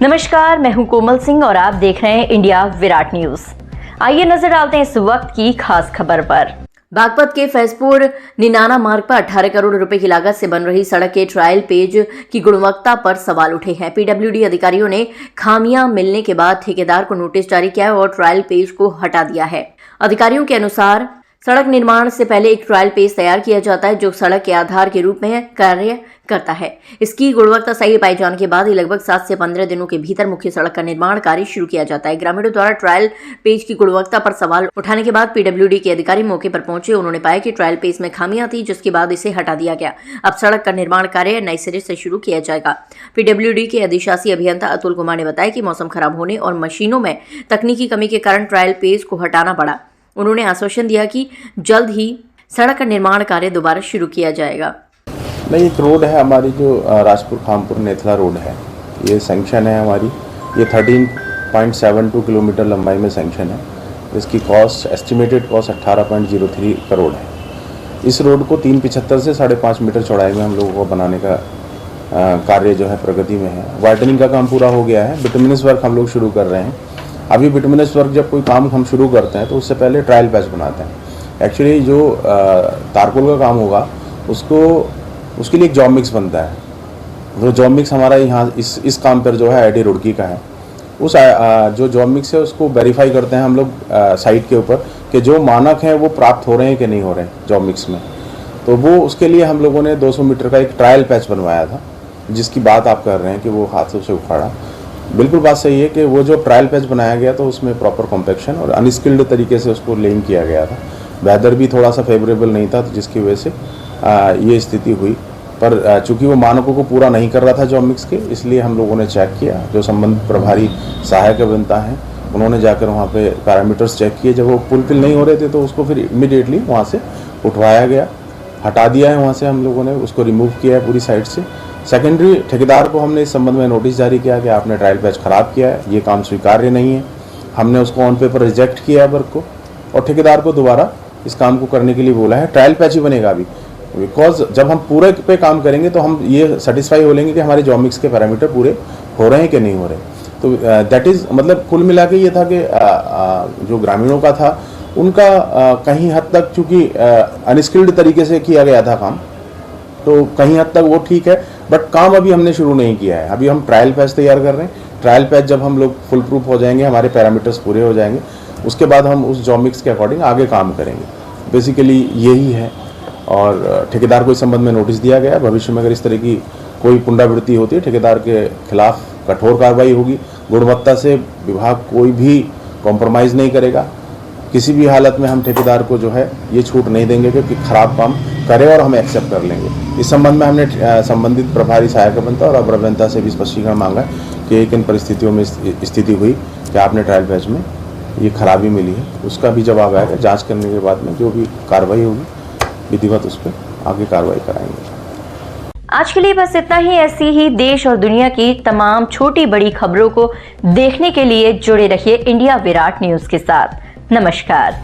नमस्कार, मैं हूं कोमल सिंह और आप देख रहे हैं इंडिया विराट न्यूज। आइए नजर डालते हैं इस वक्त की खास खबर पर। बागपत के फैजपुर निनाना मार्ग पर 18 करोड़ रुपए की लागत से बन रही सड़क के ट्रायल पेज की गुणवत्ता पर सवाल उठे हैं। पीडब्ल्यूडी अधिकारियों ने खामियां मिलने के बाद ठेकेदार को नोटिस जारी किया और ट्रायल पेज को हटा दिया है। अधिकारियों के अनुसार सड़क निर्माण से पहले एक ट्रायल पेज तैयार किया जाता है जो सड़क के आधार के रूप में कार्य करता है। इसकी गुणवत्ता सही पाए जाने के बाद ही लगभग 7 से 15 दिनों के भीतर मुख्य सड़क का निर्माण कार्य शुरू किया जाता है। ग्रामीणों द्वारा ट्रायल पेज की गुणवत्ता पर सवाल उठाने के बाद पीडब्ल्यूडी के अधिकारी मौके पर पहुंचे। उन्होंने पाया कि ट्रायल पेज में खामियां थी, जिसके बाद इसे हटा दिया गया। अब सड़क का निर्माण कार्य नए सिरे से शुरू किया जाएगा। पीडब्ल्यूडी के अधिशासी अभियंता अतुल कुमार ने बताया कि मौसम खराब होने और मशीनों में तकनीकी कमी के कारण ट्रायल पेज को हटाना पड़ा। उन्होंने आश्वासन दिया कि जल्द ही सड़क का निर्माण कार्य दोबारा शुरू किया जाएगा। नहीं, एक रोड है हमारी जो राजपुर खामपुर नेथला रोड है, ये सैंक्शन है हमारी। ये 13.72 किलोमीटर लंबाई में सैंक्शन है। इसकी कॉस्ट एस्टिमेटेड कॉस्ट 18.03 करोड़ है। इस रोड को 375 से 5.5 मीटर चौड़ाई में हम लोगों को बनाने का कार्य जो है प्रगति में है। वाइडनिंग का काम पूरा हो गया है। बिटुमिनस वर्क हम लोग शुरू कर रहे हैं। अभी बिटुमिनस वर्क जब कोई काम हम शुरू करते हैं तो उससे पहले ट्रायल पैच बनाते हैं। एक्चुअली जो तारकोल का काम होगा उसके लिए एक जॉब मिक्स बनता है। वो जॉब मिक्स हमारा यहाँ इस काम पर जो है आईआईटी रुड़की का है। उस जो जॉब मिक्स है उसको वेरीफाई करते हैं हम लोग साइट के ऊपर कि जो मानक हैं वो प्राप्त हो रहे हैं कि नहीं हो रहे हैं जॉब मिक्स में। तो वो उसके लिए हम लोगों ने 200 मीटर का एक ट्रायल पैच बनवाया था, जिसकी बात आप कर रहे हैं कि वो हाथों से उखाड़ा। बिल्कुल बात सही है कि वो जो ट्रायल पैच बनाया गया तो उसमें प्रॉपर कॉम्पैक्शन और अनस्किल्ड तरीके से उसको लेइंग किया गया था। वेदर भी थोड़ा सा फेवरेबल नहीं था, तो जिसकी वजह से ये स्थिति हुई। पर चूंकि वो मानकों को पूरा नहीं कर रहा था जॉब मिक्स के, इसलिए हम लोगों ने चेक किया। जो संबंधित प्रभारी सहायक अभियंता हैं उन्होंने जाकर वहाँ पे पैरामीटर्स चेक किए। जब वो फुलफिल नहीं हो रहे थे तो उसको फिर इमीडिएटली वहाँ से उठवाया गया, हटा दिया है। वहाँ से हम लोगों ने उसको रिमूव किया है पूरी साइड से। सेकेंडरी ठेकेदार को हमने इस संबंध में नोटिस जारी किया कि आपने ट्रायल पैच ख़राब किया है, ये काम स्वीकार्य नहीं है। हमने उसको ऑन पेपर रिजेक्ट किया है वर्क को, और ठेकेदार को दोबारा इस काम को करने के लिए बोला है। ट्रायल पैच ही बनेगा अभी, बिकॉज जब हम पूरे पे काम करेंगे तो हम ये सेटिस्फाई हो लेंगे कि हमारे जॉब मिक्स के पैरामीटर पूरे हो रहे हैं कि नहीं हो रहे। तो दैट इज़ मतलब कुल मिला के ये था कि जो ग्रामीणों का था उनका कहीं हद तक, चूँकि अनस्किल्ड तरीके से किया गया था काम, तो कहीं हद तक वो ठीक है। बट काम अभी हमने शुरू नहीं किया है। अभी हम ट्रायल पैच तैयार कर रहे हैं। ट्रायल पैच जब हम लोग फुल प्रूफ हो जाएंगे, हमारे पैरामीटर्स पूरे हो जाएंगे, उसके बाद हम उस जॉब मिक्स के अकॉर्डिंग आगे काम करेंगे। बेसिकली यही है। और ठेकेदार को इस संबंध में नोटिस दिया गया। भविष्य में अगर इस तरह की कोई पुनरावृत्ति होती है, ठेकेदार के खिलाफ कठोर कार्रवाई होगी। गुणवत्ता से विभाग कोई भी कॉम्प्रोमाइज़ नहीं करेगा। किसी भी हालत में हम ठेकेदार को जो है ये छूट नहीं देंगे कि खराब काम करे और हम एक्सेप्ट कर लेंगे। इस संबंध में हमने संबंधित प्रभारी सहायक अभियंता और अवर अभियंता से भी स्पष्टीकरण मांगा कि किन परिस्थितियों में स्थिति हुई कि आपने ट्रायल पैच में ये खराबी मिली है। उसका भी जवाब आएगा। जांच करने के बाद में जो भी कार्रवाई होगी विधिवत उस पर आगे कार्रवाई कराएंगे। आज के लिए बस इतना ही। ऐसी ही देश और दुनिया की तमाम छोटी बड़ी खबरों को देखने के लिए जुड़े रहिए इंडिया विराट न्यूज के साथ। नमस्कार।